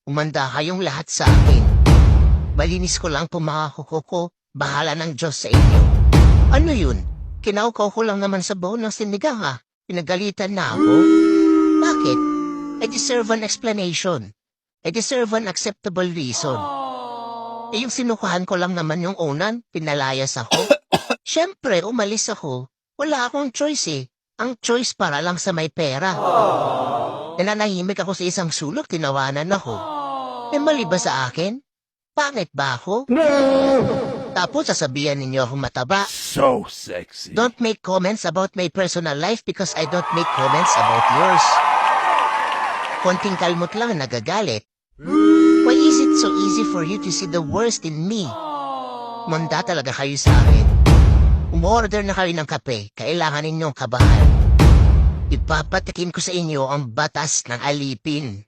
Umanda kayong lahat sa akin. Malinis ko lang po mga kuko ko. Bahala ng Diyos sa inyo. Ano yun? Kinaukaw ko lang naman sa baon ng sinigang ha. Pinagalitan na ako? Bakit? I deserve an explanation. I deserve an acceptable reason. Yung sinukuhan ko lang naman yung unan, pinalayas ako. Siyempre, umalis ako. Wala akong choice eh. Ang choice para lang sa may pera. Nananahimik ako sa isang sulok, tinawanan ako. May mali ba sa akin? Pangit ba ako? No! Tapos sasabihan ninyo akong mataba. So sexy. Don't make comments about my personal life because I don't make comments about yours. Konting kalmot lang nagagalit. Why is it so easy for you to see the worst in me? Manda talaga kayo sa akin. Umorder na kayo ng kape, kailangan ninyong kabahan. Ipapatikim ko sa inyo ang batas ng alipin.